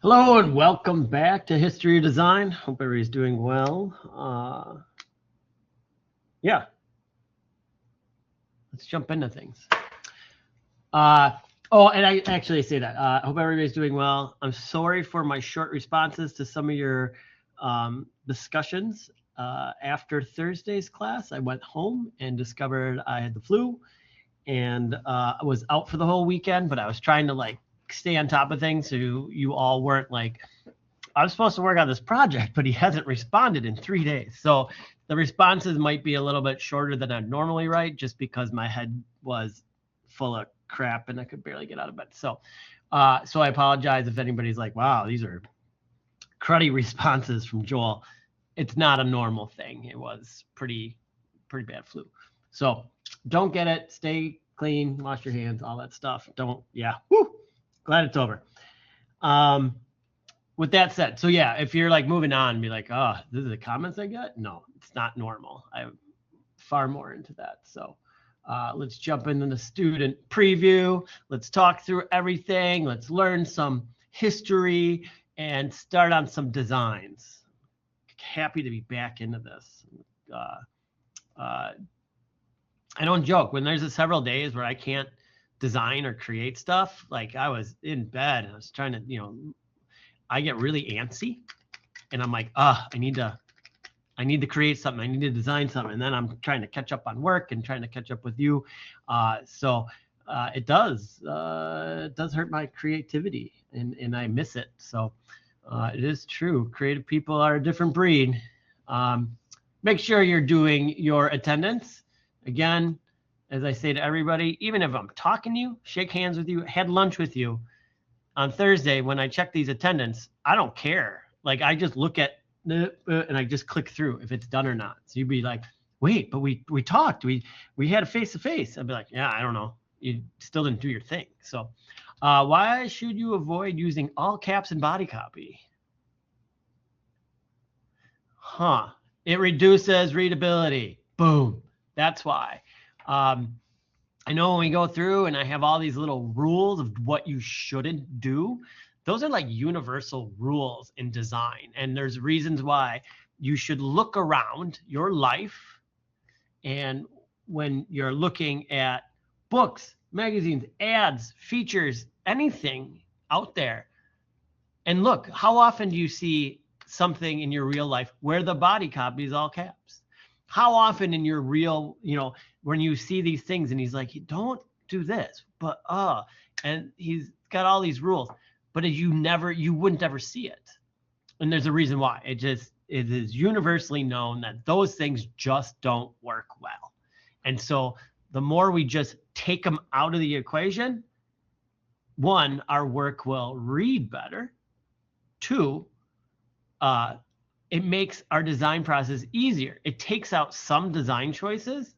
Hello and welcome back to History of Design. Hope everybody's doing well. Yeah, let's jump into things. And I actually say that. Hope everybody's doing well. I'm sorry for my short responses to some of your discussions. After Thursday's class, I went home and discovered I had the flu and I was out for the whole weekend, but I was trying to stay on top of things so you all weren't like, I was supposed to work on this project, but he hasn't responded in 3 days. So the responses might be a little bit shorter than I'd normally write just because my head was full of crap and I could barely get out of bed. So I apologize if anybody's like, wow, these are cruddy responses from Joel. It's not a normal thing. It was pretty bad flu. So don't get it. Stay clean, wash your hands, all that stuff. Glad it's over. With that said, so yeah, if you're like moving on and be like, oh, this is the comments I get. No, it's not normal. I'm far more into that. So let's jump into the student preview. Let's talk through everything. Let's learn some history and start on some designs. Happy to be back into this. I don't joke. When there's several days where I can't design or create stuff, like I was in bed and I was trying to, I get really antsy and I'm like, I need to create something. I need to design something. And then I'm trying to catch up on work and trying to catch up with you. So it does hurt my creativity and I miss it. So it is true. Creative people are a different breed. Make sure you're doing your attendance. Again, as I say to everybody, even if I'm talking to you, shake hands with you, had lunch with you, on Thursday, when I check these attendance, I don't care. Like I just look at and I just click through if it's done or not. So you'd be like, wait, but we talked, we had a face-to-face. I'd be like, yeah, I don't know. You still didn't do your thing. So why should you avoid using all caps and body copy? It reduces readability. Boom. That's why. I know when we go through and I have all these little rules of what you shouldn't do, those are like universal rules in design. And there's reasons why you should look around your life. And when you're looking at books, magazines, ads, features, anything out there, and look, how often do you see something in your real life where the body copy is all caps? How often in your real, when you see these things and he's like, don't do this, but and he's got all these rules, but you wouldn't ever see it. And there's a reason why. It is universally known that those things just don't work well. And so the more we just take them out of the equation, one, our work will read better. Two, it makes our design process easier. It takes out some design choices,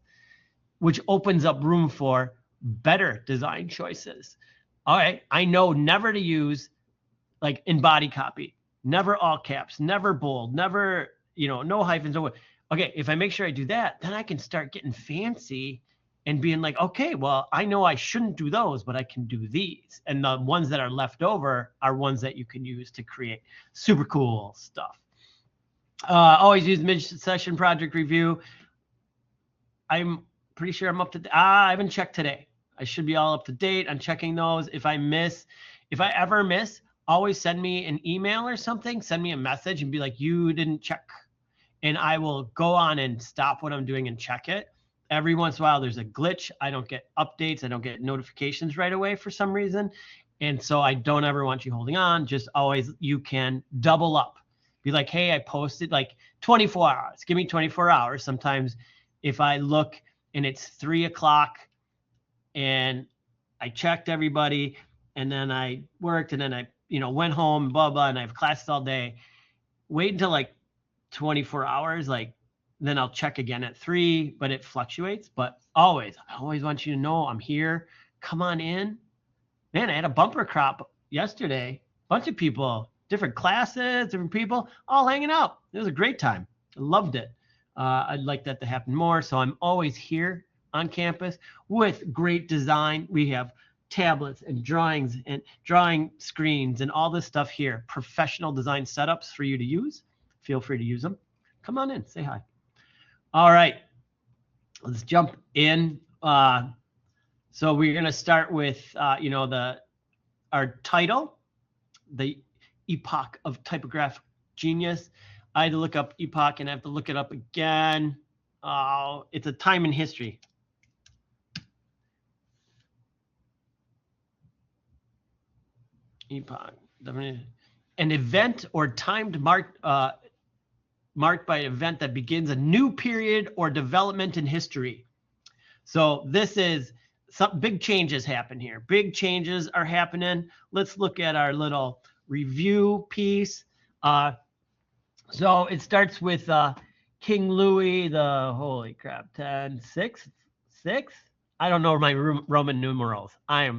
which opens up room for better design choices. All right, I know never to use, like in body copy, never all caps, never bold, never, no hyphens. Okay, if I make sure I do that, then I can start getting fancy and being like, okay, well, I know I shouldn't do those, but I can do these. And the ones that are left over are ones that you can use to create super cool stuff. Always use mid-session project review. I'm pretty sure I'm up to I haven't checked today. I should be all up to date on checking those. If I ever miss, always send me an email or something. Send me a message and be like, you didn't check. And I will go on and stop what I'm doing and check it. Every once in a while, there's a glitch. I don't get updates. I don't get notifications right away for some reason. And so I don't ever want you holding on. Just always, you can double up. Be like, hey, I posted like 24 hours. Give me 24 hours. Sometimes if I look and it's 3 o'clock and I checked everybody and then I worked and then I, went home, blah, blah, and I have classes all day, wait until like 24 hours, then I'll check again at 3, but it fluctuates. But I always want you to know I'm here. Come on in. Man, I had a bumper crop yesterday. Bunch of people, different classes, different people, all hanging out. It was a great time. I loved it. I'd like that to happen more. So I'm always here on campus with great design. We have tablets and drawings and drawing screens and all this stuff here, professional design setups for you to use. Feel free to use them. Come on in, say hi. All right, let's jump in. So we're going to start with, our title, the Epoch of Typographic Genius. I had to look up epoch and I have to look it up again. It's a time in history. Epoch, an event or timed marked by an event that begins a new period or development in history. So this is some big changes happen here. Big changes are happening. Let's look at our little review piece. So it starts with King Louis holy crap, 6. I don't know my Roman numerals. I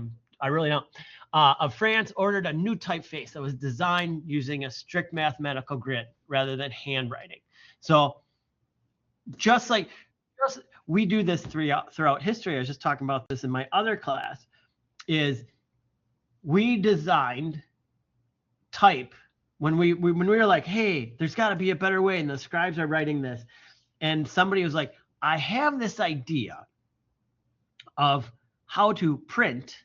really don't. Of France ordered a new typeface that was designed using a strict mathematical grid rather than handwriting. So just we do this throughout history. I was just talking about this in my other class, is we designed type when we were like, hey, there's got to be a better way, and the scribes are writing this, and somebody was like, I have this idea of how to print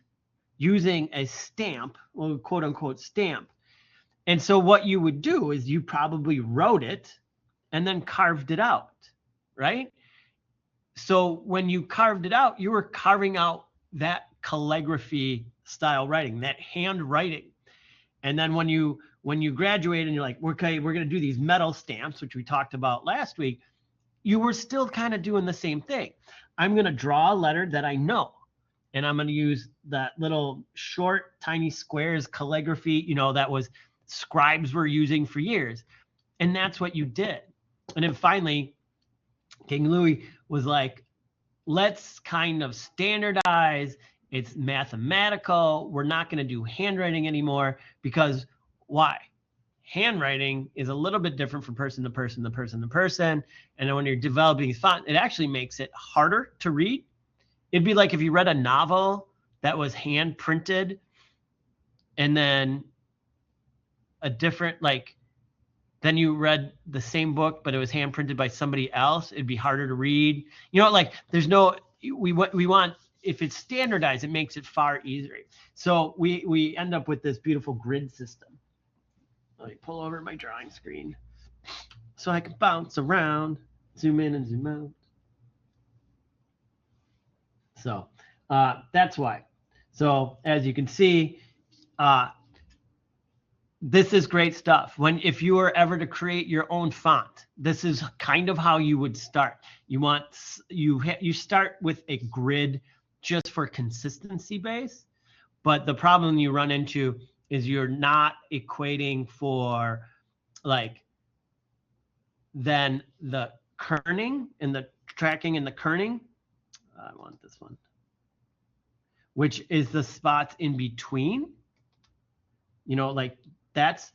using a stamp, well, quote unquote stamp. And so what you would do is you probably wrote it and then carved it out, right? So when you carved it out, you were carving out that calligraphy style writing, that handwriting. And then when you graduate and you're like, okay, we're going to do these metal stamps, which we talked about last week, you were still kind of doing the same thing. I'm going to draw a letter that I know, and I'm going to use that little short, tiny squares calligraphy, that was scribes were using for years. And that's what you did. And then finally, King Louis was like, let's kind of standardize. It's mathematical. We're not going to do handwriting anymore, because why? Handwriting is a little bit different from person to person to person to person. And then when you're developing font, it actually makes it harder to read. It'd be like if you read a novel that was hand printed and then a different, then you read the same book, but it was hand printed by somebody else. It'd be harder to read. There's no, we want, if it's standardized, it makes it far easier. So we end up with this beautiful grid system. Let me pull over my drawing screen so I can bounce around, zoom in and zoom out. So that's why. So as you can see, this is great stuff. If you were ever to create your own font, this is kind of how you would start. You start with a grid just for consistency base, but the problem you run into is you're not equating for then the kerning and the tracking and the kerning. I want this one, which is the spots in between. That's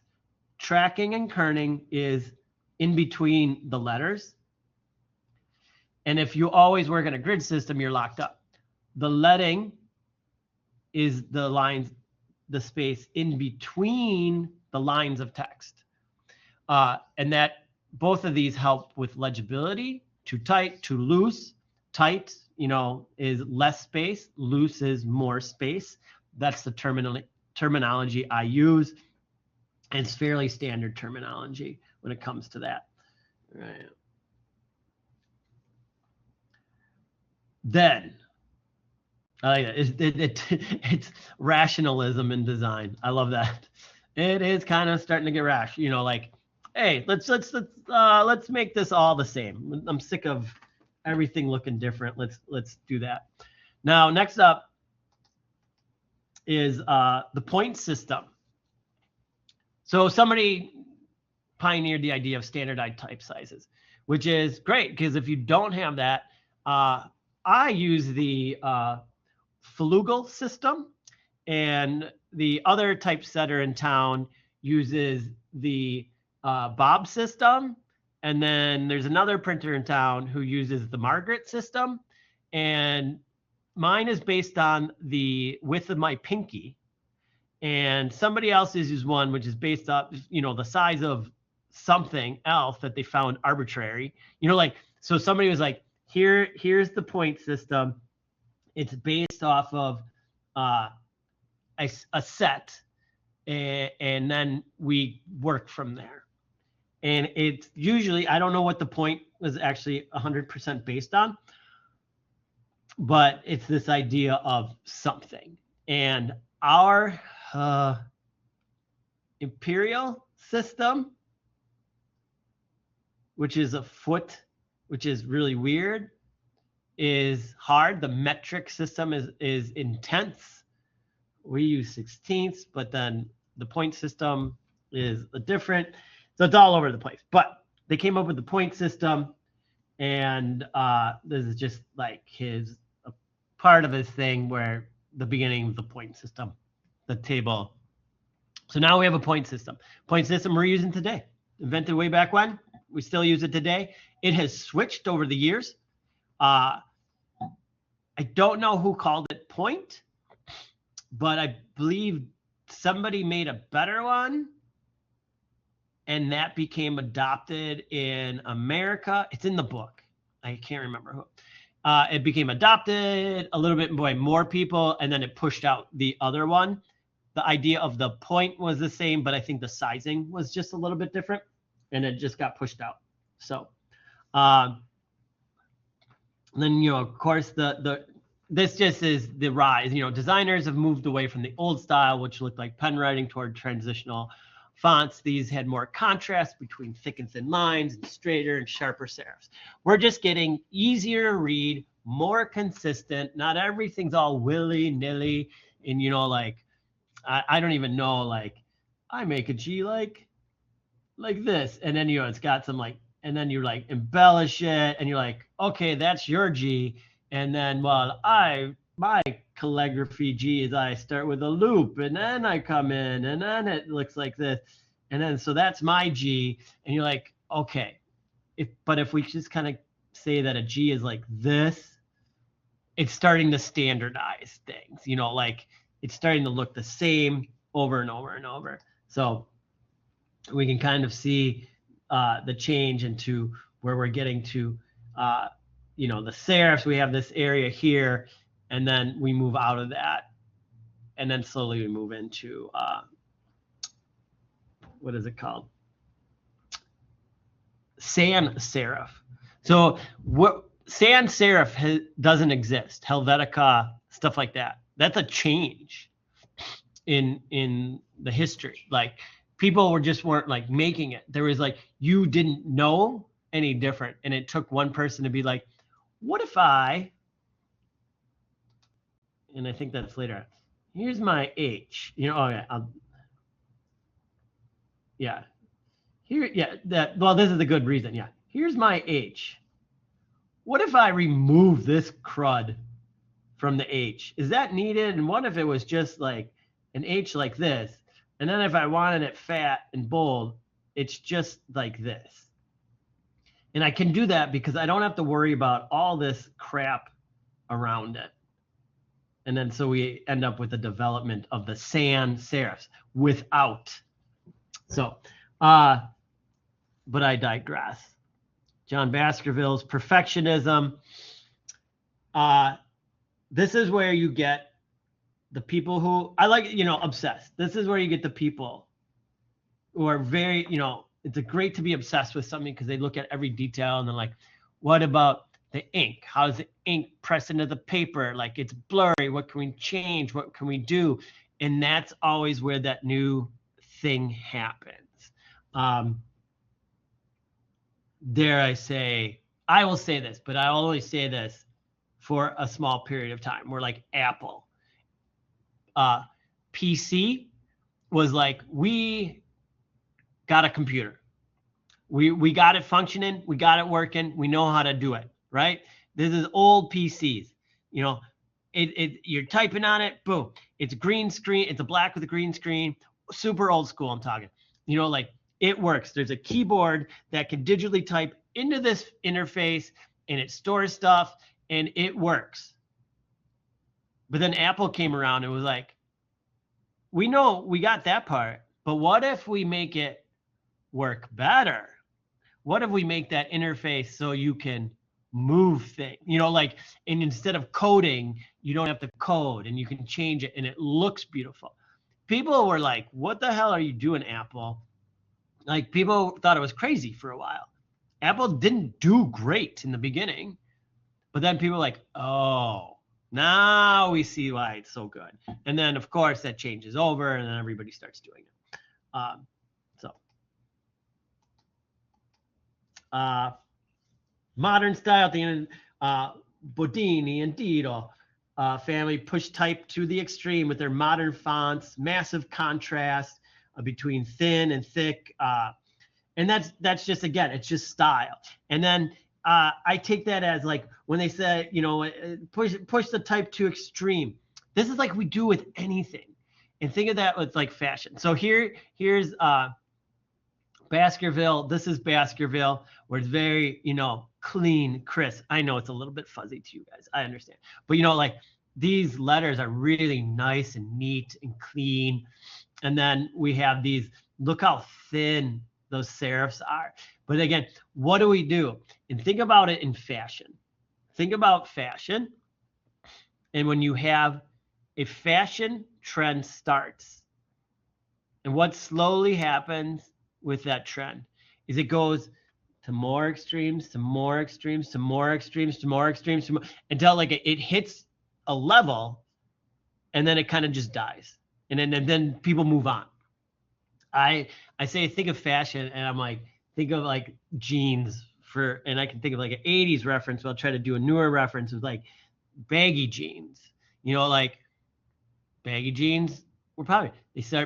tracking and kerning is in between the letters. And if you always work in a grid system, you're locked up. The leading is the lines, the space in between the lines of text. And that both of these help with legibility. Too tight, too loose. Tight, is less space. Loose is more space. That's the terminology I use. And it's fairly standard terminology when it comes to that. Right. Then, I like it. It's rationalism in design. I love that. It is kind of starting to get rash. Hey, let's make this all the same. I'm sick of everything looking different. Let's do that. Now, next up is the point system. So somebody pioneered the idea of standardized type sizes, which is great, because if you don't have that, I use the Flugel system, and the other typesetter in town uses the Bob system, and then there's another printer in town who uses the Margaret system. And mine is based on the width of my pinky, and somebody else's is one which is based off, the size of something else that they found arbitrary. Like, so somebody was like, here's the point system. It's based off of a set, and then we work from there. And it's usually, I don't know what the point was actually 100% based on, but it's this idea of something. And our imperial system, which is a foot, which is really weird, is hard. The metric system is intense. We use sixteenths, but then the point system is different. So it's all over the place. But they came up with the point system, and this is just like a part of his thing where the beginning of the point system, the table. So now we have a point system. Point system we're using today. Invented way back when. We still use it today. It has switched over the years. I don't know who called it point, but I believe somebody made a better one, and that became adopted in America. It's in the book. I can't remember who. It became adopted a little bit by more people, and then it pushed out the other one. The idea of the point was the same, but I think the sizing was just a little bit different, and it just got pushed out. So then, of course, this just is the rise. Designers have moved away from the old style, which looked like pen writing, toward transitional fonts. These had more contrast between thick and thin lines, and straighter and sharper serifs. We're just getting easier to read, more consistent. Not everything's all willy-nilly. And, like, I don't even know, like, I make a G like this. And then, it's got some, like, and then you, like, embellish it. And you're like, okay, that's your G. And then, well, my calligraphy G is I start with a loop, and then I come in, and then it looks like this. And then, so that's my G. And you're like, okay, but if we just kind of say that a G is like this, it's starting to standardize things, like it's starting to look the same over and over and over. So we can kind of see the change into where we're getting to, the serifs. We have this area here, and then we move out of that, and then slowly we move into what is it called? Sans serif. So what sans serif doesn't exist. Helvetica, stuff like that. That's a change in the history. Like, people weren't like making it. There was like, you didn't know any different, and it took one person to be like, what if and I think that's later. Here's my H. This is a good reason. Yeah. Here's my H. What if I remove this crud from the H? Is that needed? And what if it was just like an H like this? And then if I wanted it fat and bold, it's just like this. And I can do that because I don't have to worry about all this crap around it. And then so we end up with the development of the sans serifs without. So, but I digress. John Baskerville's perfectionism. This is where you get the people who, I like, obsessed. This is where you get the people who are very, it's great to be obsessed with something because they look at every detail and they're like, what about the ink? How does the ink press into the paper? Like, it's blurry. What can we change? What can we do? And that's always where that new thing happens. Dare I say, I will say this, but I always say this for a small period of time. We're like Apple. PC was like, we got a computer. We got it functioning. We got it working. We know how to do it, right? This is old PCs. You're typing on it, boom. It's green screen. It's a black with a green screen. Super old school, I'm talking. Like, it works. There's a keyboard that can digitally type into this interface, and it stores stuff, and it works. But then Apple came around and was like, we know we got that part, but what if we make it work better? What if we make that interface so you can move things, like, and instead of coding, you don't have to code and you can change it and it looks beautiful. People were like, what the hell are you doing, Apple? Like, people thought it was crazy for a while. Apple didn't do great in the beginning, but then people were like, oh, now we see why it's so good. And then, of course, that changes over and then everybody starts doing it. Modern style at the end, Bodini and Dito family push type to the extreme with their modern fonts, massive contrast between thin and thick. And that's just, again, it's just style. And then I take that as like when they say, push the type to extreme. This is like we do with anything. And think of that with like fashion. So here's Baskerville. This is Baskerville, where it's very, clean, crisp. I know it's a little bit fuzzy to you guys. I understand. But, like these letters are really nice and neat and clean. And then we have these, look how thin those serifs are. But again, what do we do? And think about it in fashion. Think about fashion. And when you have a fashion trend starts, and what slowly happens with that trend is it goes to more extremes, to more extremes, to more extremes, to more extremes, until like it hits a level, and then it kind of just dies, and then people move on. I say think of fashion, and I'm like, think of like jeans and I can think of like an 80s reference, but I'll try to do a newer reference with like baggy jeans. Like baggy jeans were probably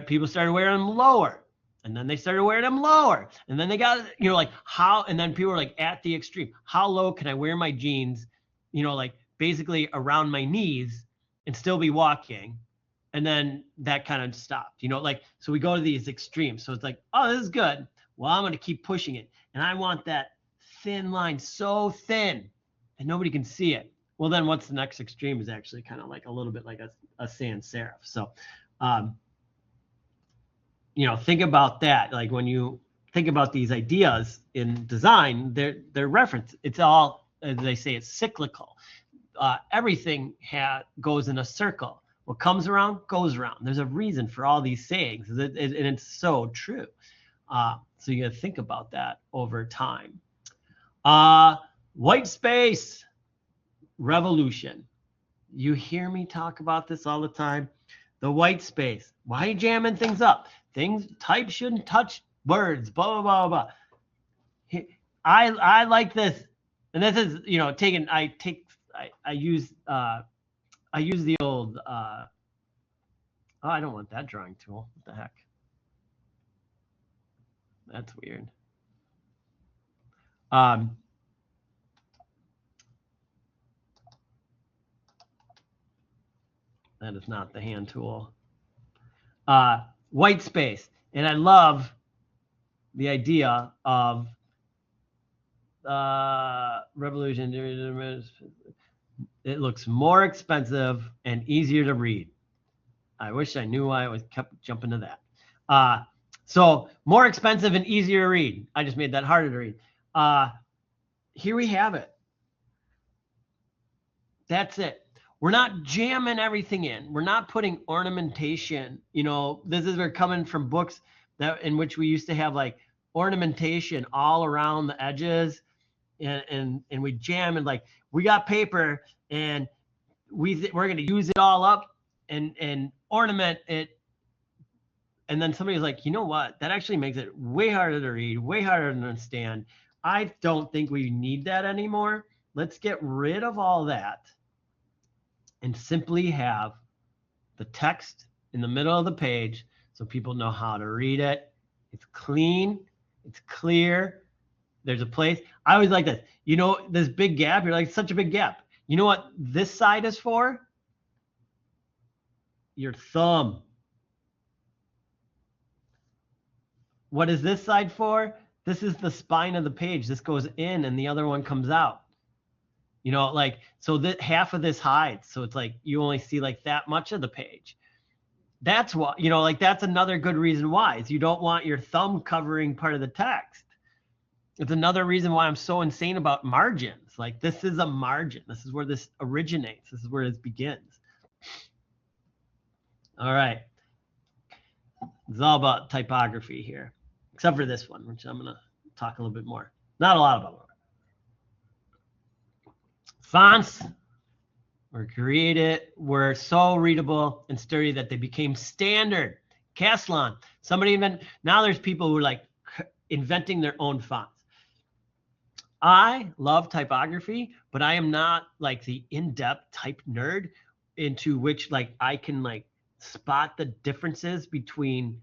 people started wearing them lower. And then they started wearing them lower. And then they got, like how, and then people were like at the extreme. How low can I wear my jeans, like basically around my knees and still be walking? And then that kind of stopped, like, so we go to these extremes. So it's like, oh, this is good. Well, I'm going to keep pushing it. And I want that thin line so thin that nobody can see it. Well, then what's the next extreme is actually kind of like a little bit like a sans serif. So, think about that. Like when you think about these ideas in design, they're reference. It's all, as they say, it's cyclical. Everything goes in a circle. What comes around goes around. There's a reason for all these sayings, and it's so true. So you got to think about that over time. White space revolution. You hear me talk about this all the time. The white space. Why are you jamming things up? Type shouldn't touch words, blah, blah, blah, blah. I like this. And this is, I use the old, I don't want that drawing tool. What the heck? That's weird. That is not the hand tool. White space. And I love the idea of revolution. It looks more expensive and easier to read. I wish I knew why I kept jumping to that. So more expensive and easier to read. I just made that harder to read. Here we have it. That's it. We're not jamming everything in. We're not putting ornamentation. This is we're coming from books in which we used to have like ornamentation all around the edges, and we jam, and like we got paper and we're going to use it all up and ornament it. And then somebody's like, you know what? That actually makes it way harder to read, way harder to understand. I don't think we need that anymore. Let's get rid of all that and simply have the text in the middle of the page so people know how to read it. It's clean. It's clear. There's a place. I always like this. This big gap. You're like, such a big gap. You know what this side is for? Your thumb. What is this side for? This is the spine of the page. This goes in and the other one comes out. You know, like, so that half of this hides. So it's like you only see like that much of the page. That's why, you know, like that's another good reason why is you don't want your thumb covering part of the text. It's another reason why I'm so insane about margins. Like this is a margin. This is where this originates. This is where this begins. All right. It's all about typography here, except for this one, which I'm going to talk a little bit more. Not a lot about it. Fonts were so readable and sturdy that they became standard. Caslon. Somebody now there's people who are like inventing their own fonts. I love typography, but I am not like the in-depth type nerd into which like I can like spot the differences between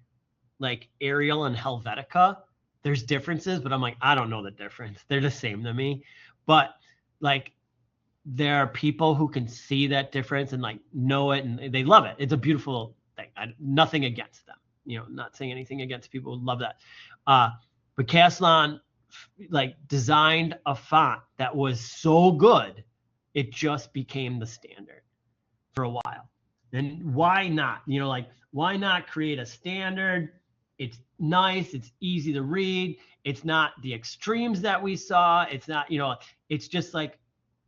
like Arial and Helvetica. There's differences, but I'm like, I don't know the difference. They're the same to me. But like there are people who can see that difference and like know it and they love it. It's a beautiful thing. Nothing against them. You know, not saying anything against people who love that. But Caslon like designed a font that was so good, it just became the standard for a while. And why not? You know, like why not create a standard? It's nice. It's easy to read. It's not the extremes that we saw. It's not, you know, it's just like,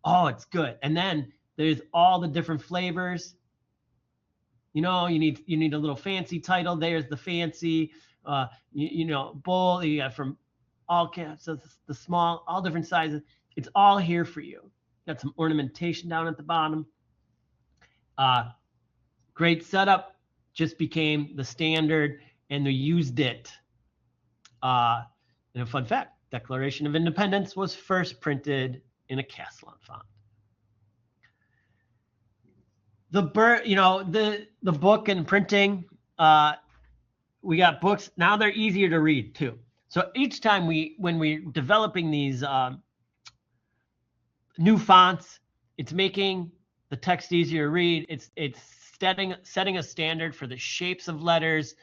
oh, it's good. And then there's all the different flavors. You know, you need a little fancy title. There's the fancy, you know, bold. You got from all caps, the small, all different sizes. It's all here for you. Got some ornamentation down at the bottom. Great setup. Just became the standard, and they used it. And a fun fact: Declaration of Independence was first printed in a Caslon font. You know, the book and printing. We got books now; they're easier to read too. So each time when we're developing these new fonts, it's making the text easier to read. It's setting a standard for the shapes of letters,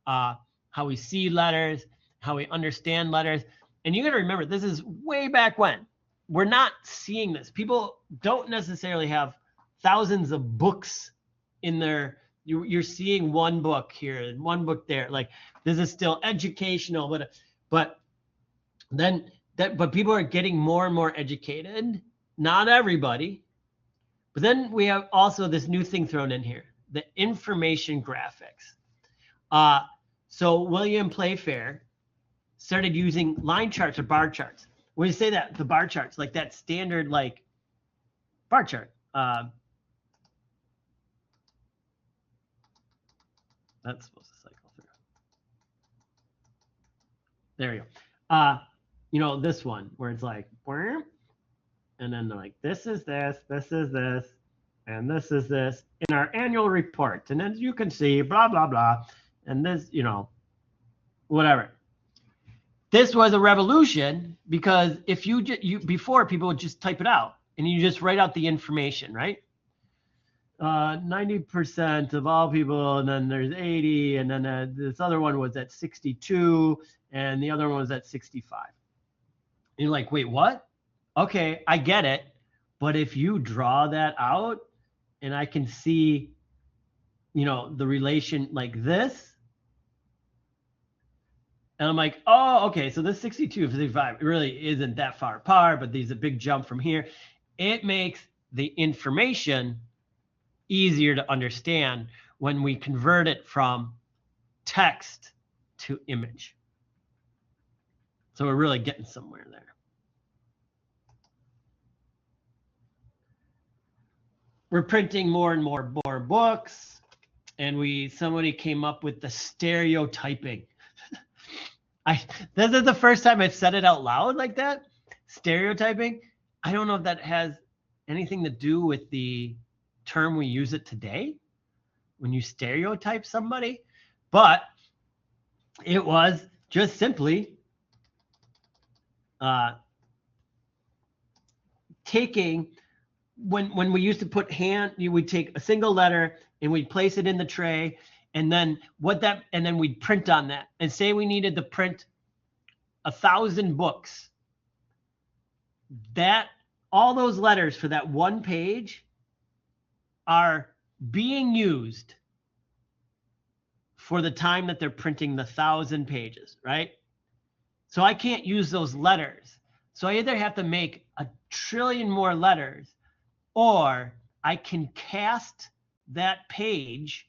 how we see letters, how we understand letters. And you got to remember, this is way back when. We're not seeing this. People don't necessarily have thousands of books in their. You're seeing one book here and one book there. Like this is still educational, but people are getting more and more educated. Not everybody. But then we have also this new thing thrown in here, the information graphics. So William Playfair started using line charts or bar charts. When you say that, the bar charts, like that standard like bar chart. That's supposed to cycle through. There you go. You know, this one where it's like, and then like, this is this, this is this, and this is this in our annual report. And as you can see, blah, blah, blah. And this, you know, whatever. This was a revolution because if before people would just type it out and you just write out the information, right? 90% of all people, and then there's 80, and then this other one was at 62, and the other one was at 65. And you're like, wait, what? Okay, I get it. But if you draw that out and I can see, you know, the relation like this, and I'm like, oh, okay, so this 62, 55, it really isn't that far apart, but there's a big jump from here. It makes the information easier to understand when we convert it from text to image. So we're really getting somewhere there. We're printing more and more books, and somebody came up with the stereotyping. This is the first time I've said it out loud like that. Stereotyping. I don't know if that has anything to do with the term we use it today when you stereotype somebody, but it was just simply taking when we used to put you would take a single letter and we'd place it in the tray, and then we'd print on that, and say we needed to print 1,000 books. That all those letters for that one page are being used for the time that they're printing the 1,000 pages, right? So I can't use those letters. So I either have to make a trillion more letters, or I can cast that page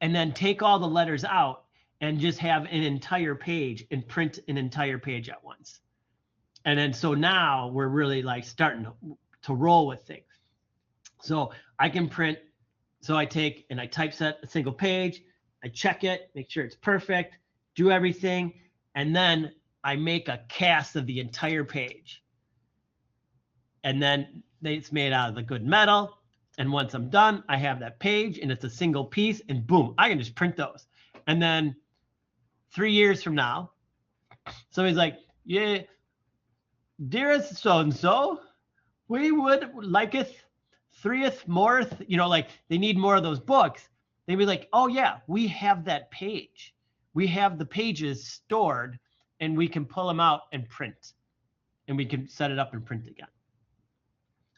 and then take all the letters out and just have an entire page and print an entire page at once. And then so now we're really like starting to roll with things. So I can print, so I take and I typeset a single page, I check it, make sure it's perfect, do everything, and then I make a cast of the entire page. And then it's made out of the good metal. And once I'm done, I have that page and it's a single piece, and boom, I can just print those. And then 3 years from now, somebody's like, yeah, dearest so-and-so, we would liketh 3th, more, like they need more of those books. They'd be like, oh yeah, we have that page. We have the pages stored and we can pull them out and print, and we can set it up and print again.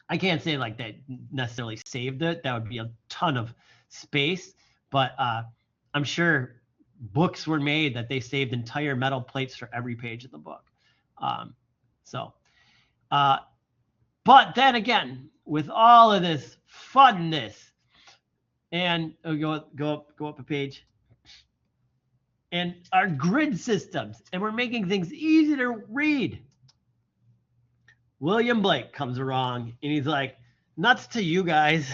I can't say like they necessarily saved it. That would be a ton of space, but I'm sure books were made that they saved entire metal plates for every page of the book. But then again, with all of this funness, and go up a page, and our grid systems, and we're making things easy to read. William Blake comes along and he's like, nuts to you guys.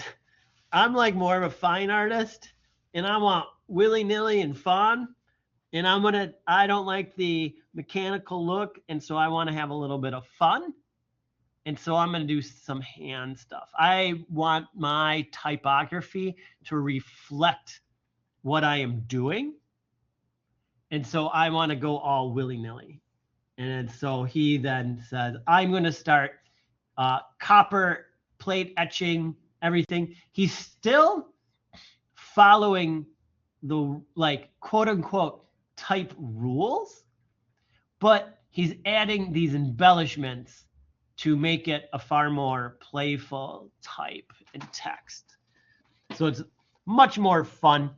I'm like more of a fine artist and I want willy-nilly and fun. And I don't like the mechanical look. And so I want to have a little bit of fun. And so I'm going to do some hand stuff. I want my typography to reflect what I am doing. And so I want to go all willy-nilly. And so he then says, I'm going to start copper plate etching everything. He's still following the like quote unquote type rules, but he's adding these embellishments to make it a far more playful type and text. So it's much more fun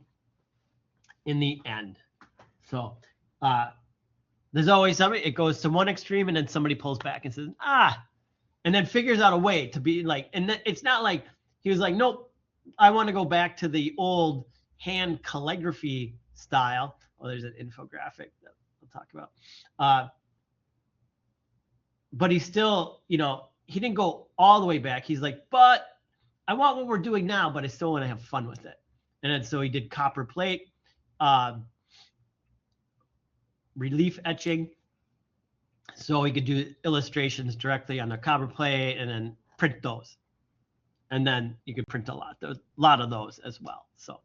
in the end. So there's always somebody, it goes to one extreme and then somebody pulls back and says, and then figures out a way to be like, and it's not like he was like, nope, I want to go back to the old hand calligraphy style. Oh, there's an infographic that we'll talk about. But he still, he didn't go all the way back. He's like, but I want what we're doing now, but I still want to have fun with it. And then so he did copper plate, relief etching, so he could do illustrations directly on the copper plate and then print those. And then you could print a lot of those as well. So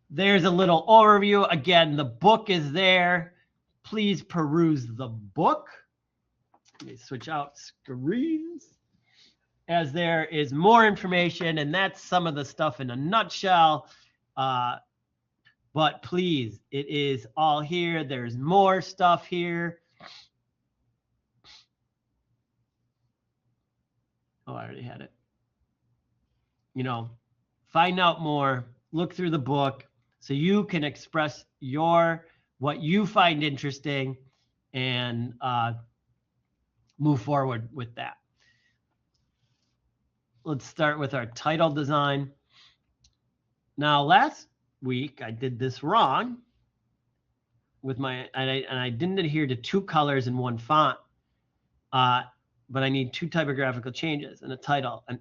there's a little overview. Again, the book is there. Please peruse the book. Let me switch out screens, as there is more information, and that's some of the stuff in a nutshell. But please, it is all here. There's more stuff here. Oh, I already had it. Find out more, look through the book so you can express what you find interesting and move forward with that. Let's start with our title design. Now, last week I did this wrong with and I didn't adhere to 2 colors and 1 font, but I need 2 typographical changes and a title, an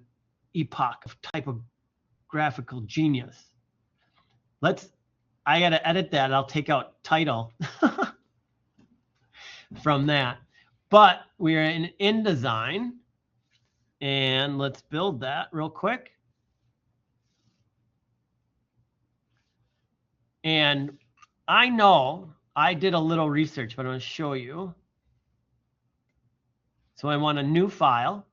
epoch of typographical genius. I got to edit that. I'll take out title from that, but we're in InDesign, and let's build that real quick. And I know I did a little research, but I'm going to show you. So I want a new file.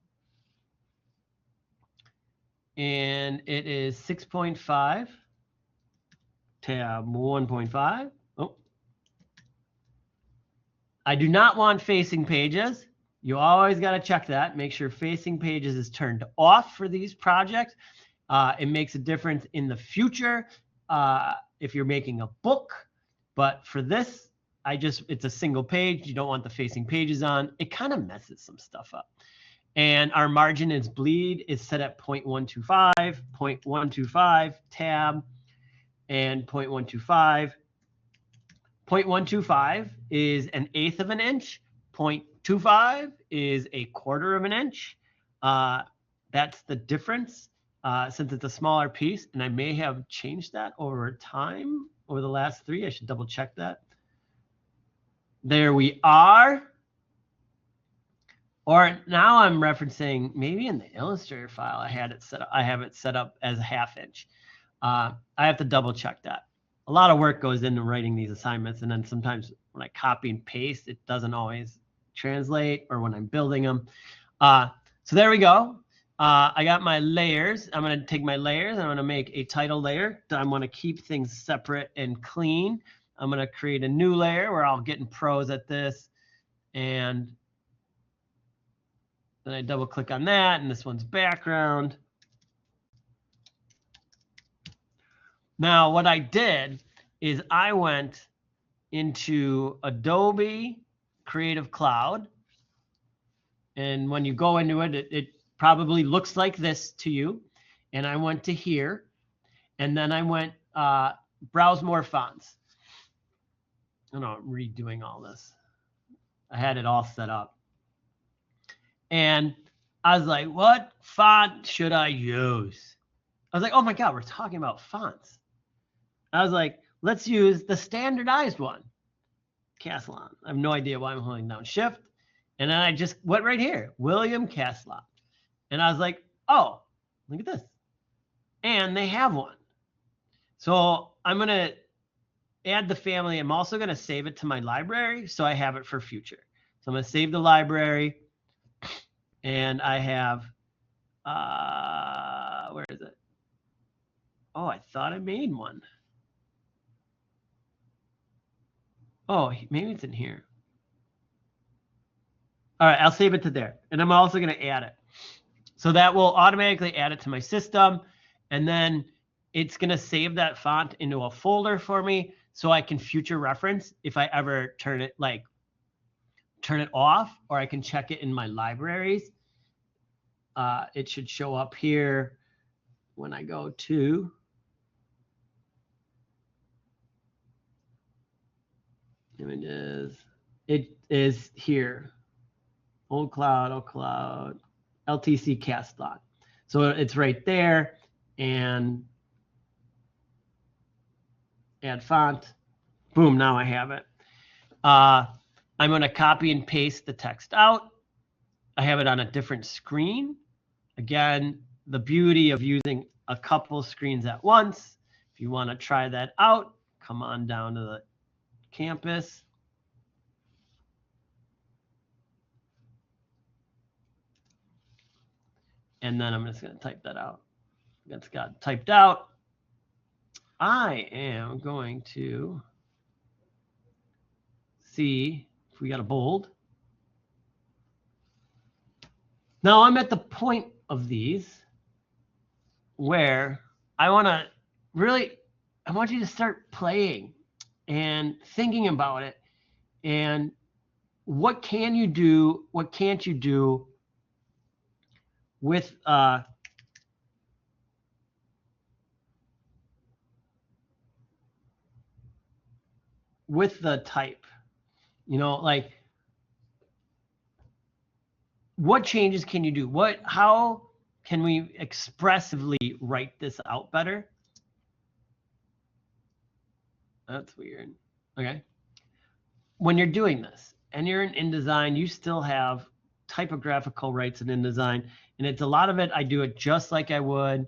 And it is 6.5, tab 1.5. Oh. I do not want facing pages. You always got to check that. Make sure facing pages is turned off for these projects. It makes a difference in the future if you're making a book. But for this, it's a single page. You don't want the facing pages on. It kind of messes some stuff up. And our margin is bleed is set at 0.125, 0.125, tab, and 0.125. 0.125 is 1/8 of an inch. 0.25 is 1/4 of an inch. That's the difference since it's a smaller piece. And I may have changed that over time, over the last 3. I should double check that. There we are. Or now I'm referencing maybe in the Illustrator file I had it set up. I have it set up as 1/2 inch. I have to double check that. A lot of work goes into writing these assignments, and then sometimes when I copy and paste, it doesn't always translate, or when I'm building them. So there we go. I got my layers. I'm going to take my layers. I'm going to make a title layer. I'm going to keep things separate and clean. I'm going to create a new layer where I'll get in pros at this, and then I double click on that, and this one's background. Now, what I did is I went into Adobe Creative Cloud. And when you go into it, it probably looks like this to you. And I went to here. And then I went browse more fonts. I'm redoing all this. I had it all set up. And I was like, what font should I use? I was like, oh my God, we're talking about fonts. I was like, let's use the standardized one, Castellan. I have no idea why I'm holding down Shift. And then I just went right here, William Castellan. And I was like, oh, look at this. And they have one. So I'm going to add the family. I'm also going to save it to my library so I have it for future. So I'm going to save the library. And I have, where is it? Oh, I thought I made one. Oh, maybe it's in here. All right, I'll save it to there. And I'm also going to add it. So that will automatically add it to my system. And then it's going to save that font into a folder for me so I can future reference if I ever turn it off, or I can check it in my libraries. It should show up here when I go to images. It is here. Old Cloud, LTC Castellan. So it's right there, and add font. Boom, now I have it. I'm going to copy and paste the text out. I have it on a different screen. Again, the beauty of using a couple screens at once. If you want to try that out, come on down to the campus. And then I'm just going to type that out. That's got typed out. I am going to see if we got a bold. Now I'm at the point of these where I want you to start playing and thinking about it, and what can you do, what can't you do with the type, like what changes can you do? How can we expressively write this out better? That's weird. Okay. When you're doing this and you're in InDesign, you still have typographical rights in InDesign, and it's a lot of it. I do it just like I would.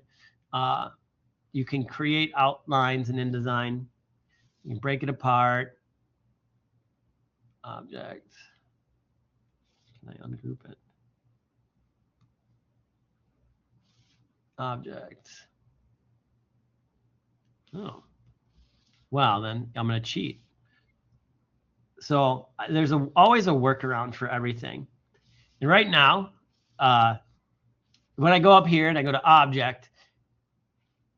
You can create outlines in InDesign. You can break it apart. Object. Can I ungroup it? Object. Oh. Well, then I'm going to cheat. So there's always a workaround for everything. And right now, when I go up here and I go to object,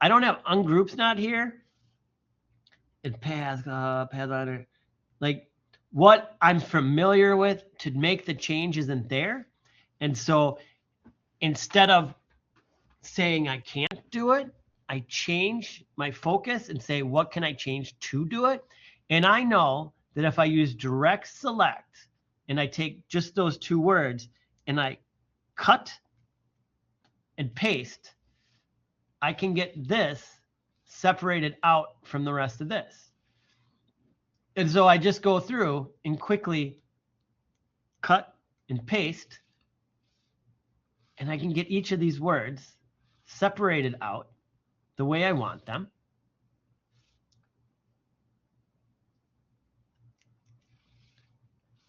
I don't have ungroups not here. And path ladder. Like what I'm familiar with to make the change isn't there. And so instead of saying I can't do it, I change my focus and say, what can I change to do it? And I know that if I use direct select and I take just those two words and I cut and paste, I can get this separated out from the rest of this. And so I just go through and quickly cut and paste, and I can get each of these words separated out the way I want them.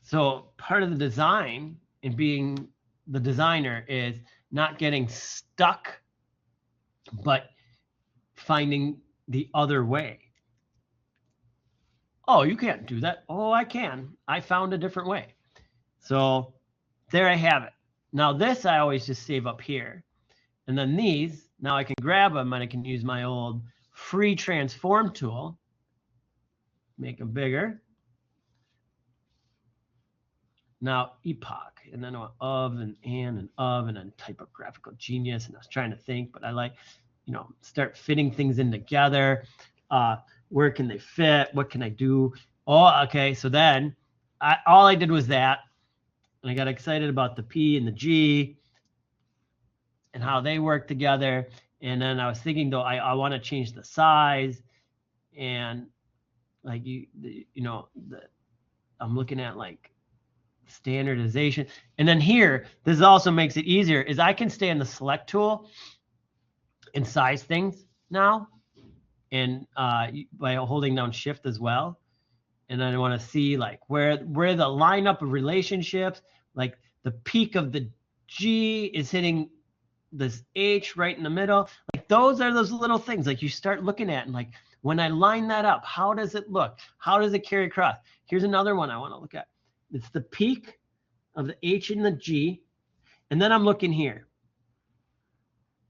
So part of the design and being the designer is not getting stuck, but finding the other way. Oh, you can't do that. Oh, I can. I found a different way. So there I have it. Now this I always just save up here. And then these, now I can grab them and I can use my old free transform tool, make them bigger. Now epoch, and then of and then typographical genius. And I was trying to think, but I like, start fitting things in together. Where can they fit? What can I do? Oh, okay. So then all I did was that. And I got excited about the P and the G and how they work together. And then I was thinking, though, I want to change the size. And like, I'm looking at like standardization. And then here, this also makes it easier, is I can stay in the select tool and size things now. And by holding down shift as well. And then I want to see like where the lineup of relationships, like the peak of the G is hitting this H right in the middle. Like those are those little things like you start looking at and like when I line that up, how does it look? How does it carry across? Here's another one I want to look at. It's the peak of the H and the G. And then I'm looking here.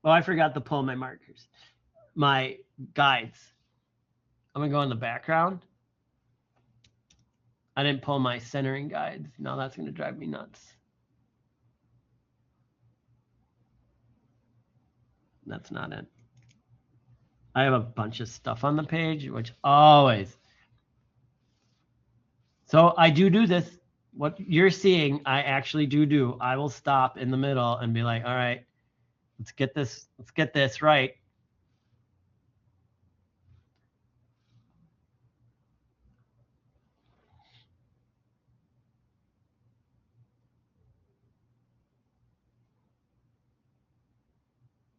Oh, I forgot to pull my markers, my guides. I'm going to go in the background. I didn't pull my centering guides. Now that's going to drive me nuts. That's not it. I have a bunch of stuff on the page, which always. So I do this. What you're seeing, I actually do. I will stop in the middle and be like, all right, let's get this right.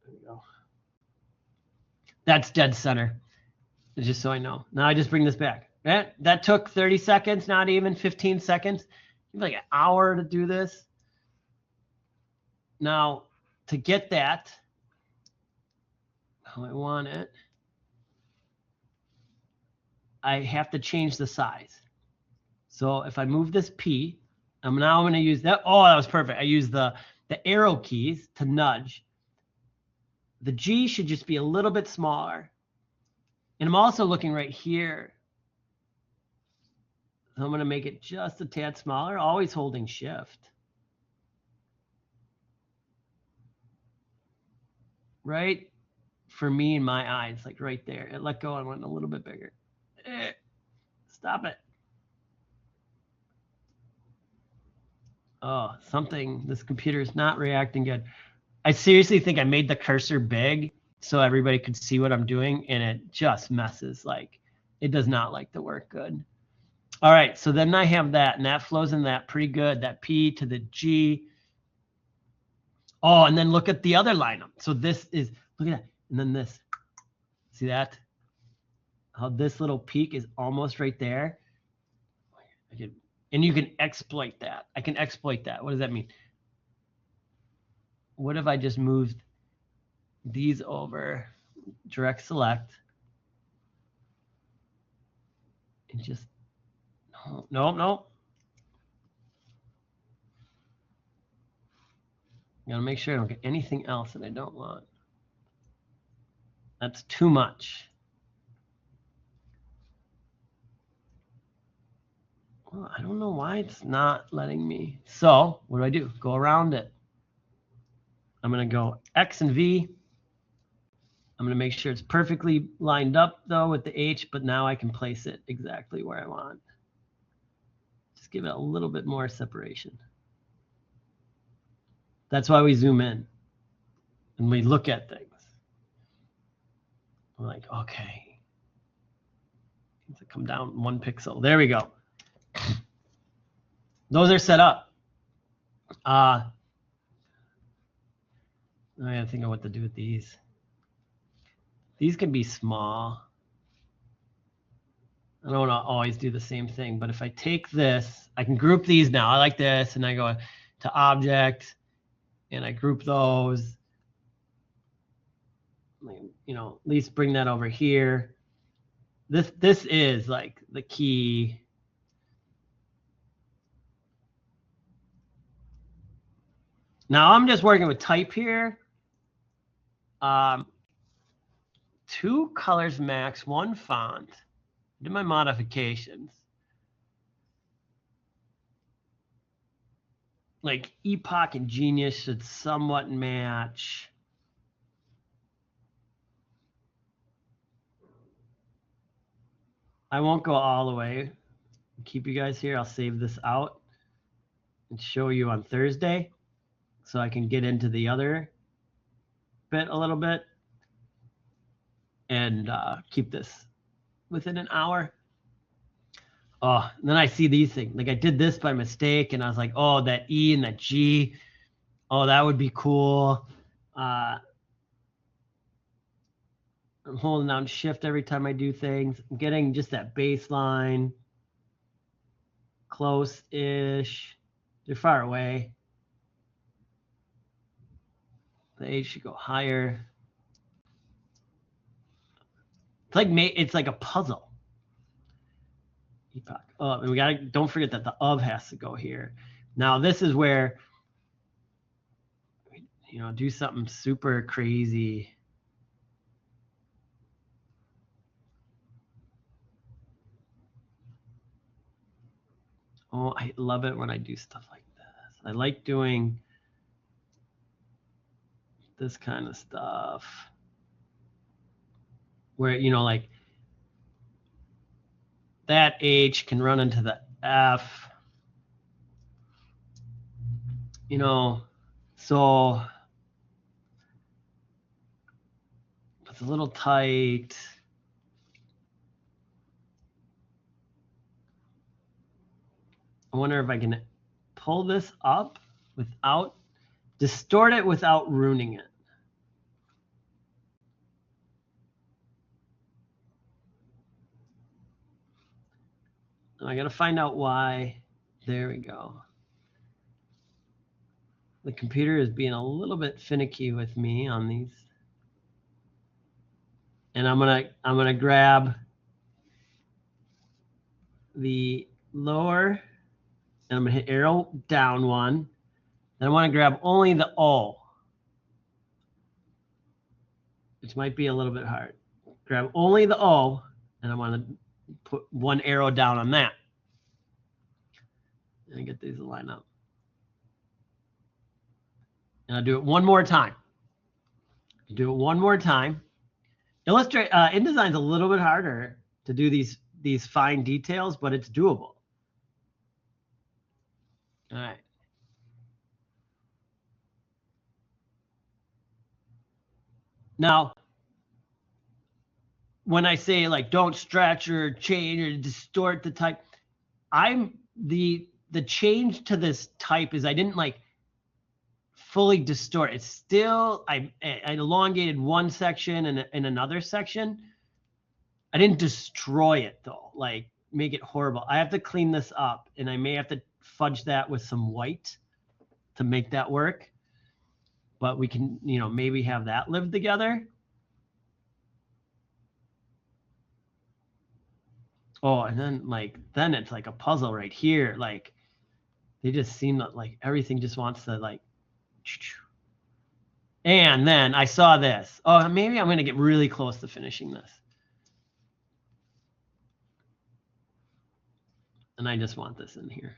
There we go. That's dead center. Just so I know. Now I just bring this back. That took 30 seconds, not even 15 seconds. Like an hour to do this. Now, to get that, how I want it, I have to change the size. So if I move this P, I'm going to use that. Oh, that was perfect. I use the arrow keys to nudge. The G should just be a little bit smaller. And I'm also looking right here. So I'm going to make it just a tad smaller, always holding shift. Right for me in my eyes, like right there. It let go and went a little bit bigger. Stop it. Oh, this computer is not reacting good. I seriously think I made the cursor big so everybody could see what I'm doing, and it just messes. Like, it does not like to work good. All right, so then I have that, and that flows in that pretty good, that P to the G. Oh, and then look at the other lineup. So this is, look at that, and then this. See that? How this little peak is almost right there. And you can exploit that. I can exploit that. What does that mean? What if I just moved these over, direct select, and just, no. Gotta make sure I don't get anything else that I don't want. That's too much. Well, I don't know why it's not letting me. So what do? Go around it. I'm gonna go X and V. I'm gonna make sure it's perfectly lined up though with the H, but now I can place it exactly where I want. Just give it a little bit more separation. That's why we zoom in and we look at things. We're like, okay, needs to come down 1 pixel. There we go. Those are set up. I gotta think of what to do with these. These can be small. I don't want to always do the same thing, but if I take this, I can group these now. I like this, and I go to object, and I group those. You know, at least bring that over here. This is like the key. Now I'm just working with type here. 2 colors max, 1 font. Do my modifications. Like Epoch and Genius should somewhat match. I won't go all the way. Keep you guys here. I'll save this out and show you on Thursday so I can get into the other bit a little bit and keep this within an hour. Oh, and then I see these things. Like I did this by mistake and I was like, oh, that E and that G. Oh, that would be cool. I'm holding down shift every time I do things. I'm getting just that baseline. Close-ish. They're far away. The H should go higher. It's like a puzzle. Epoch. Oh, and don't forget that the of has to go here. Now this is where, you know, do something super crazy. Oh, I love it when I do stuff like this. I like doing this kind of stuff where, you know, like that H can run into the F, you know, so it's a little tight. I wonder if I can pull this up without, distort it without ruining it. I got to find out why. There we go. The computer is being a little bit finicky with me on these. And I'm gonna grab the lower, and I'm gonna hit arrow down 1. Then I want to grab only the O, which might be a little bit hard. Grab only the O, and I want to put 1 arrow down on that. And get these to line up. And I'll do it one more time. Do it one more time. Illustrate InDesign's a little bit harder to do these fine details, but it's doable. All right. Now, when I say like don't stretch or change or distort the type, I'm the change to this type is I didn't like fully distort. It's still I elongated one section and in another section. I didn't destroy it though, like make it horrible. I have to clean this up, and I may have to fudge that with some white to make that work. But we can, you know, maybe have that live together. Oh, and then it's like a puzzle right here. Like they just seem like everything just wants to like And then I saw this. Oh, maybe I'm going to get really close to finishing this. And I just want this in here.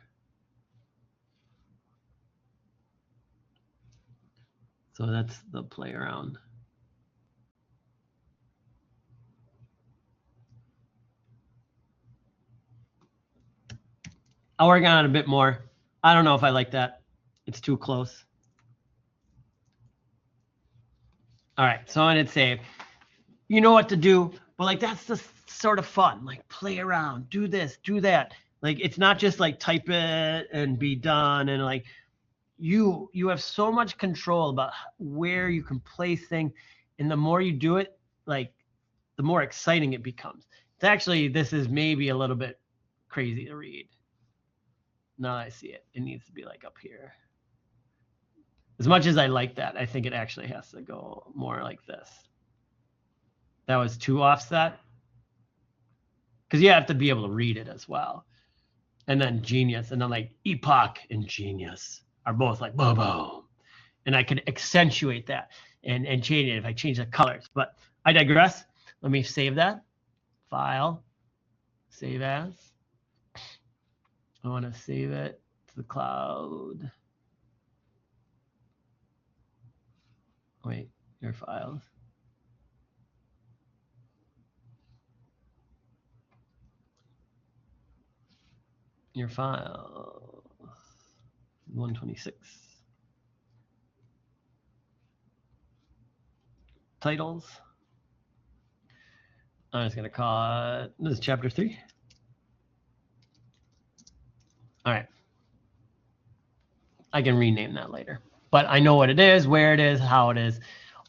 So that's the play around. I'll work on it a bit more. I don't know if I like that. It's too close. All right, so I'm gonna save. You know what to do, but like that's the sort of fun. Like play around, do this, do that. Like it's not just like type it and be done, and like you have so much control about where you can place things, and the more you do it, like the more exciting it becomes. It's actually, this is maybe a little bit crazy to read. Now I see it. It needs to be like up here. As much as I like that, I think it actually has to go more like this. That was too offset. Because you have to be able to read it as well. And then genius, and then like epoch and genius are both like boom, boom. And I could accentuate that and change it if I change the colors. But I digress. Let me save that. File, save as. I want to save it to the cloud. Wait, your files. Your file 126. Titles. I'm just going to call it, this is chapter 3. All right. I can rename that later, but I know what it is, where it is, how it is,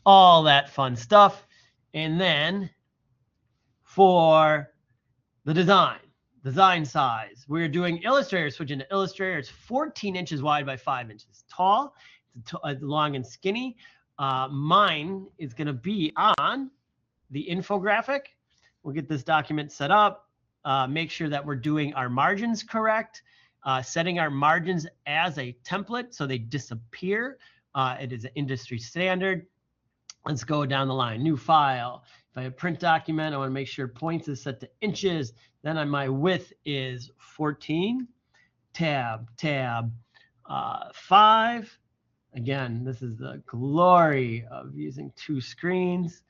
all that fun stuff. And then for the design size, we're doing Illustrator, switching to Illustrator. It's 14 inches wide by 5 inches tall. It's long and skinny. Mine is going to be on the infographic. We'll get this document set up, make sure that we're doing our margins correct, setting our margins as a template so they disappear. It is an industry standard. Let's go down the line. New file. If I have print document, I want to make sure points is set to inches. Then my width is 14. Tab 5. Again, this is the glory of using 2 screens.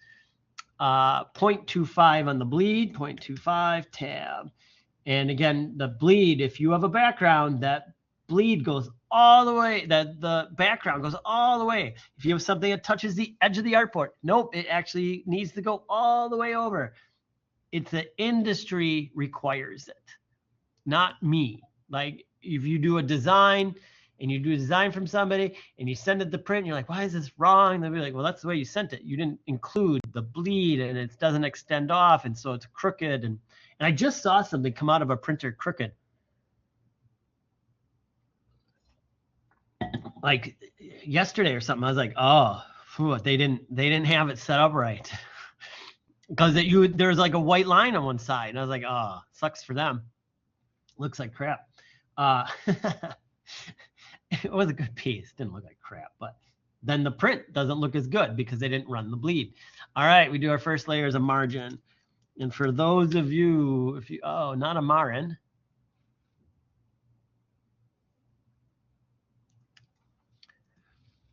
0.25 on the bleed, 0.25, tab. And again, the bleed, if you have a background, that bleed goes all the way, that the background goes all the way. If you have something that touches the edge of the artboard, nope, it actually needs to go all the way over. It's the industry requires it, not me. Like if you do a design and you do a design from somebody and you send it to print, and you're like, why is this wrong? They'll be like, well, that's the way you sent it. You didn't include the bleed and it doesn't extend off. And so it's crooked. And I just saw something come out of a printer crooked. Like yesterday or something. I was like, oh, phew, they didn't have it set up right. Because there's like a white line on one side. And I was like, oh, sucks for them. Looks like crap. It was a good piece. Didn't look like crap, but then the print doesn't look as good because they didn't run the bleed. All right, we do our first layer as a margin. And for those of you, oh, not a margin.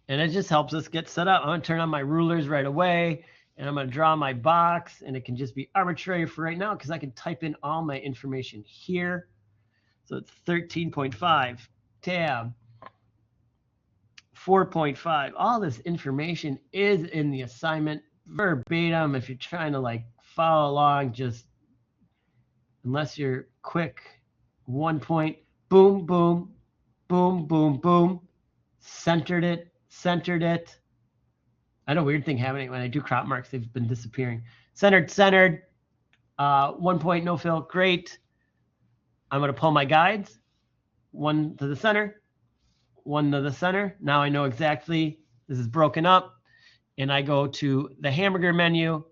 And it just helps us get set up. I'm going to turn on my rulers right away, and I'm going to draw my box, and it can just be arbitrary for right now because I can type in all my information here. So it's 13.5, tab. 4.5. All this information is in the assignment verbatim. If you're trying to like follow along, just unless you're quick, 1 point, boom, boom, boom, boom, boom, centered it. I know a weird thing happening when I do crop marks. They've been disappearing. Centered. 1 point, no fill. Great. I'm going to pull my guides. 1 to the center. 1 to the center. Now I know exactly this is broken up, and I go to the hamburger menu,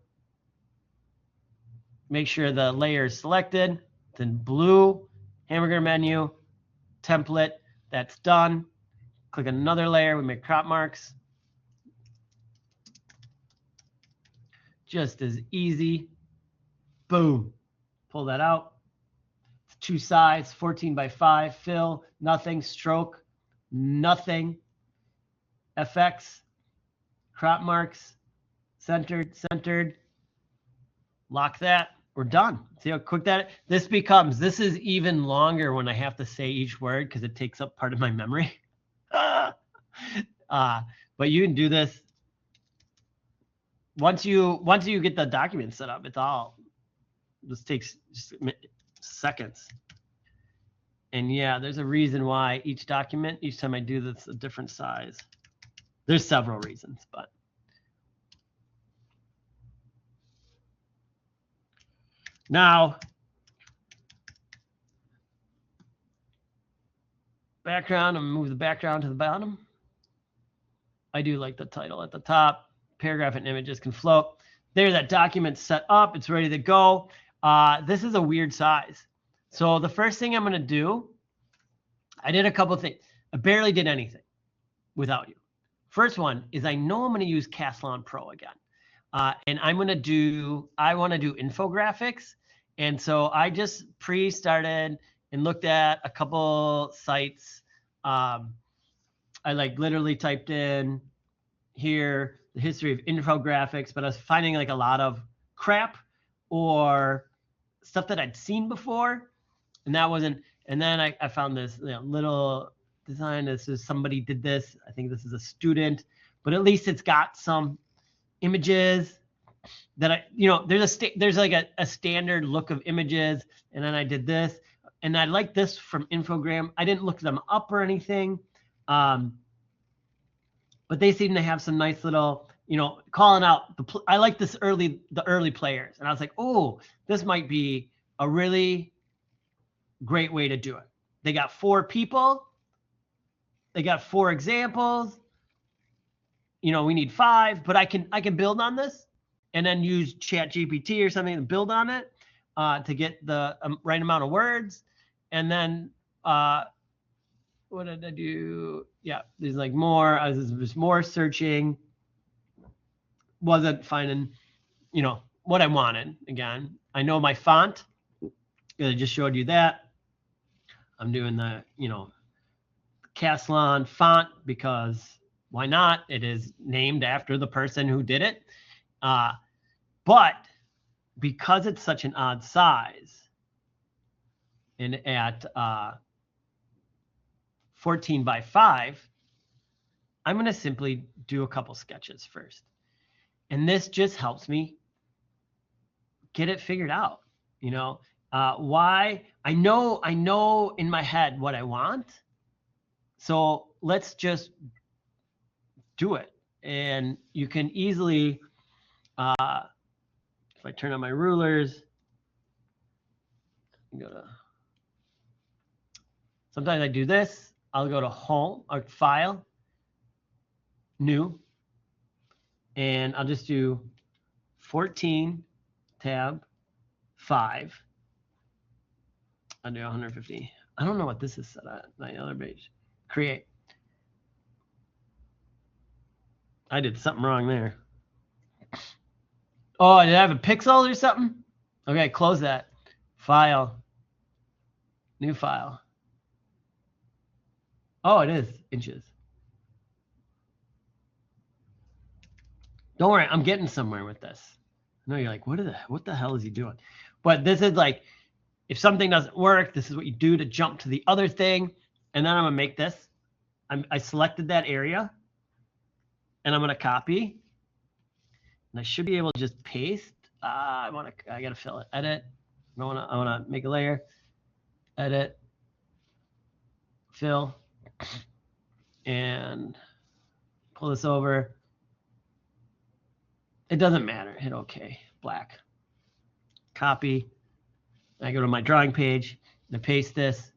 make sure the layer is selected, then blue, hamburger menu, template, that's done. Click another layer, we make crop marks. just as easy. Boom. Pull that out. 2 sides, 14 by 5, fill, nothing, stroke, nothing, FX, crop marks, centered, lock that, we're done. See how quick that is? This becomes, this is even longer when I have to say each word because it takes up part of my memory. But you can do this. Once you get the document set up, this takes just seconds. And yeah, there's a reason why each document, each time I do this, a different size. There's several reasons, but now background, I'm gonna move the background to the bottom. I do like the title at the top. Paragraph and images can float. There, that document's set up, it's ready to go. This is a weird size. So the first thing I'm gonna do, I did a couple of things. I barely did anything without you. First one is I know I'm gonna use Caslon Pro again. And I wanna do infographics. And so I just pre-started and looked at a couple sites. I like literally typed in here the history of infographics, but I was finding like a lot of crap or stuff that I'd seen before, and that wasn't. And then I found this little design. This is somebody did this. I think this is a student, but at least it's got some images that there's like a standard look of images. And then I did this, and I like this from Infogram. I didn't look them up or anything, but they seem to have some nice little, calling out I like the early players, and I was like, oh, this might be a really great way to do it. They got 4 people. They got 4 examples. We need 5, but I can build on this and then use ChatGPT or something to build on it to get the right amount of words. And then what did I do? Yeah, there's like more. I was just more searching. Wasn't finding, what I wanted. Again, I know my font. I just showed you that. I'm doing the, Caslon font because why not? It is named after the person who did it. But because it's such an odd size, and at 14 by 5, I'm going to simply do a couple sketches first. And this just helps me get it figured out. Why? I know in my head what I want. So let's just do it. And you can easily, if I turn on my rulers, sometimes I do this. I'll go to Home or File, New, and I'll just do 14 tab 5. I'll do 150. I don't know what this is set at. My other page. Create. I did something wrong there. Oh, did I have a pixel or something? Okay, close that. File. New file. Oh, it is inches. Don't worry, I'm getting somewhere with this. I know you're like, what the hell is he doing? But this is like, if something doesn't work, this is what you do to jump to the other thing. And then I'm gonna make this. I selected that area, and I'm gonna copy. And I should be able to just paste. I gotta fill it. Edit. I wanna make a layer. Edit. Fill. And pull this over. It doesn't matter. Hit OK. Black. Copy. I go to my drawing page. I paste this.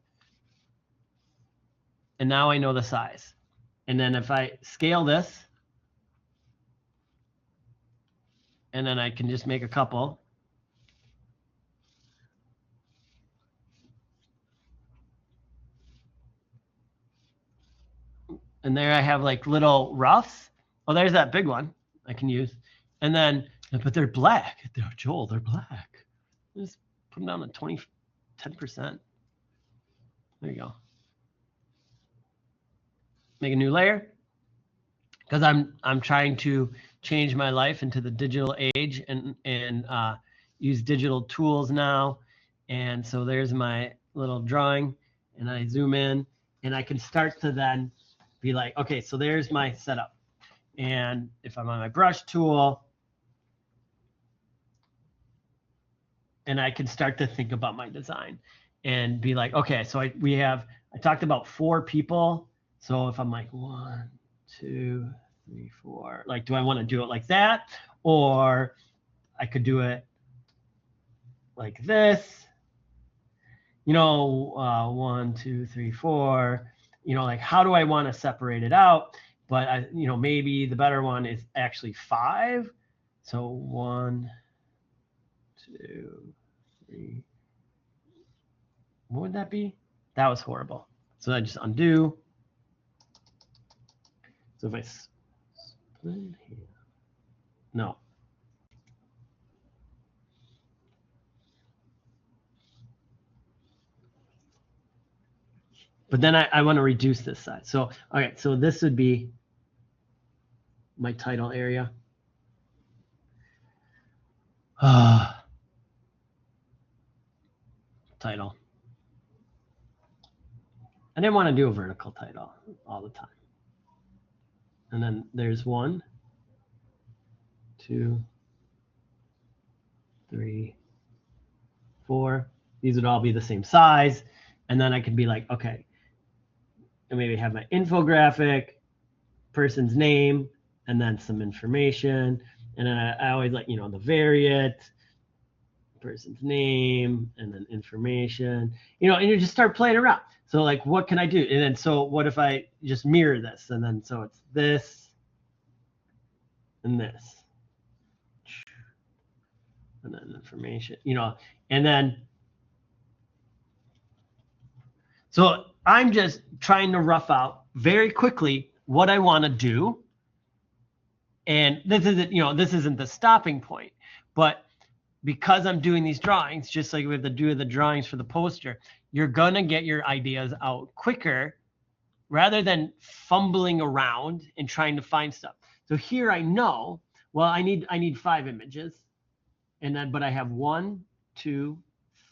And now I know the size. And then if I scale this, and then I can just make a couple. And there I have like little roughs. Oh, there's that big one I can use. And then But they're black. Joel, they're black. Just put them down to 10%. There you go. Make a new layer. Because I'm trying to change my life into the digital age and use digital tools now. And so there's my little drawing, and I zoom in, and I can start to then be like, okay, so there's my setup. And if I'm on my brush tool, and I can start to think about my design and be like, okay, so I talked about 4 people. So if I'm like 1, 2, 3, 4, like, do I want to do it like that? Or I could do it like this, 1, 2, 3, 4, like, how do I want to separate it out? But maybe the better one is actually 5. So 1, 2, 3. What would that be? That was horrible. So I just undo. So if I split here, no. But then I want to reduce this size. So, all right, so this would be my title area. Title. I didn't want to do a vertical title all the time. And then there's 1, 2, 3, 4. These would all be the same size. And then I could be like, okay, and maybe have my infographic, person's name, and then some information. And then I always like, the variant, person's name, and then information, and you just start playing around. So like, what can I do? And then, so what if I just mirror this? And then, so it's this and this, and then information, and then, so I'm just trying to rough out very quickly what I want to do. And this isn't the stopping point, but because I'm doing these drawings, just like we have to do the drawings for the poster, you're going to get your ideas out quicker rather than fumbling around and trying to find stuff. So here I know, well, I need 5 images, but I have 1, 2,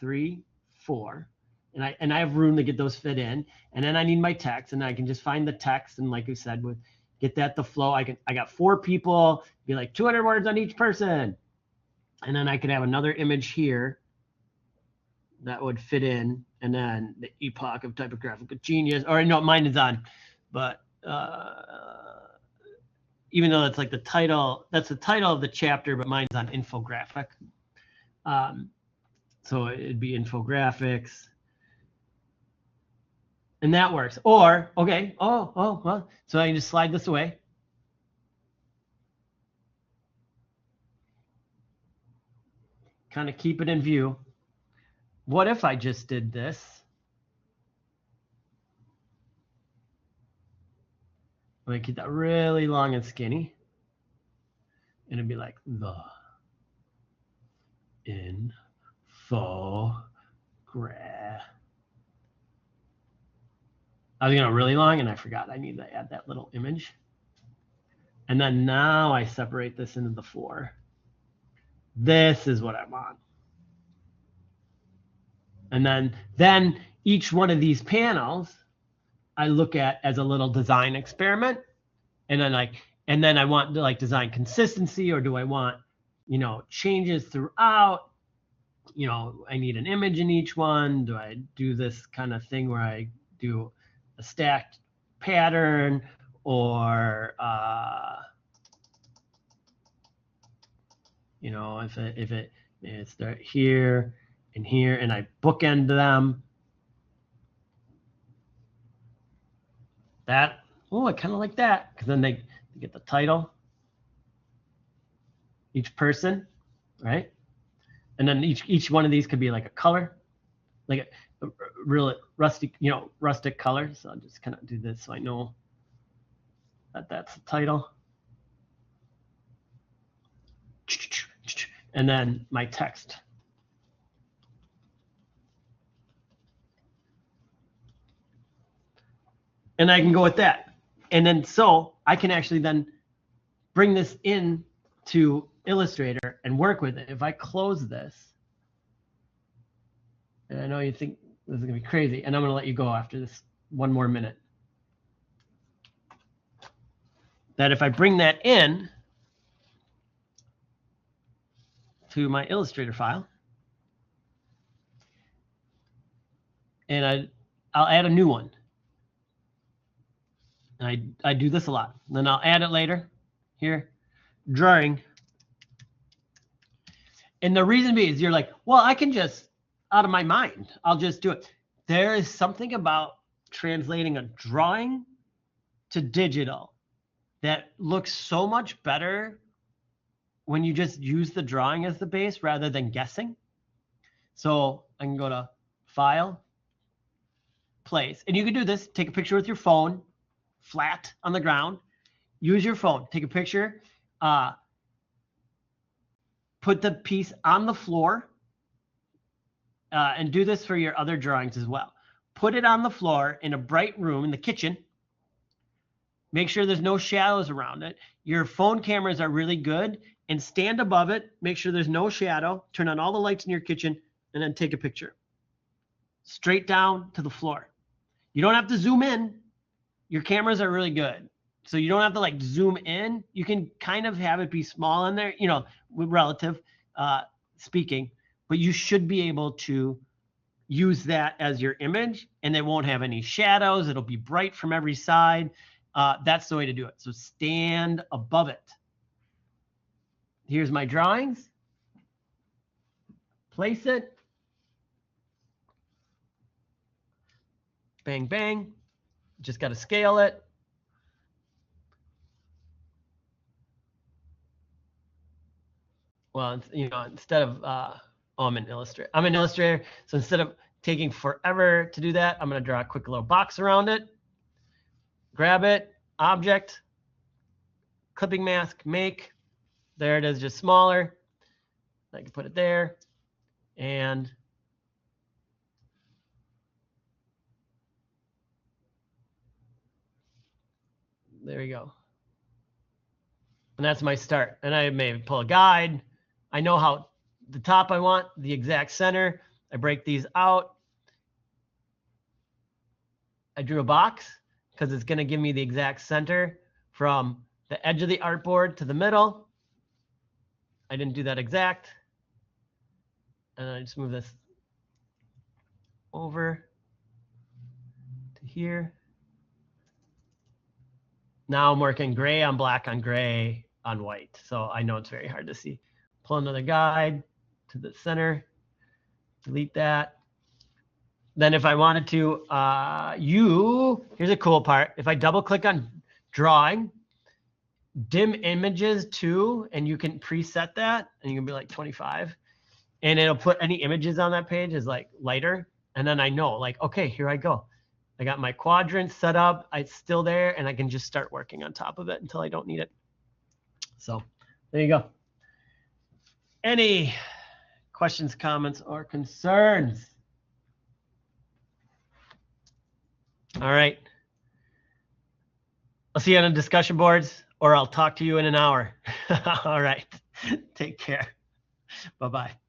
3, 4. And I have room to get those fit in. And then I need my text, and I can just find the text. And like we said, get that to flow. I got 4 people, be like 200 words on each person. And then I could have another image here that would fit in. And then the epoch of typographical genius, or no, mine is on, but even though that's like the title, that's the title of the chapter, but mine's on infographic. So it'd be infographics. And that works. Or, okay, well, so I can just slide this away. Kind of keep it in view. What if I just did this? I'm gonna keep that really long and skinny. And it'd be like the infograph. I was going really long and I forgot I need to add that little image. And then now I separate this into the 4. This is what I want. And then each one of these panels I look at as a little design experiment. And then I want to like design consistency, or do I want, changes throughout? I need an image in each one. Do I do this kind of thing where I do a stacked pattern, or if it's here and here, and I bookend them. I kind of like that, because then they get the title, each person, right? And then each one of these could be like a color, like a real rustic color. So I'll just kind of do this so I know that that's the title. and then my text. And I can go with that. And then so I can actually then bring this in to Illustrator and work with it. If I close this, and I know you think this is gonna be crazy, and I'm gonna let you go after this one more minute. That if I bring that in to my Illustrator file, and I'll add a new one. I do this a lot. Then I'll add it later here, drawing. And the reason being is you're like, well, I can just, out of my mind, I'll just do it. There is something about translating a drawing to digital that looks so much better when you just use the drawing as the base rather than guessing. So I can go to File, Place, and you can do this. Take a picture with your phone, flat on the ground. Use your phone. Take a picture. Put the piece on the floor, and do this for your other drawings as well. Put it on the floor in a bright room in the kitchen. Make sure there's no shadows around it. Your phone cameras are really good, and stand above it. Make sure there's no shadow. Turn on all the lights in your kitchen, and then take a picture. Straight down to the floor. You don't have to zoom in. Your cameras are really good. So you don't have to like zoom in. You can kind of have it be small in there, you know, relative speaking, but you should be able to use that as your image, and they won't have any shadows. It'll be bright from every side. That's the way to do it. So stand above it. Here's my drawings. Place it. Bang, bang. Just got to scale it. Well, you know, instead of, oh, I'm in Illustrator. I'm in Illustrator. So instead of taking forever to do that, I'm going to draw a quick little box around it. Grab it, object, clipping mask, make. There it is, just smaller. I can put it there. And there you go. And that's my start. And I may pull a guide. I know how the top I want, the exact center. I break these out. I drew a box because it's going to give me the exact center from the edge of the artboard to the middle. I didn't do that exact. And I just move this over to here. Now I'm working gray on black on gray on white. So I know it's very hard to see. Pull another guide to the center, delete that. Then if I wanted to, here's a cool part. If I double click on drawing, dim images to, and you can preset that, and you can be like 25, and it'll put any images on that page as like lighter. And then I know like, okay, here I go. I got my quadrant set up. It's still there, and I can just start working on top of it until I don't need it. So there you go. Any questions, comments, or concerns? All right. I'll see you on the discussion boards, or I'll talk to you in an hour. All right. Take care. Bye-bye.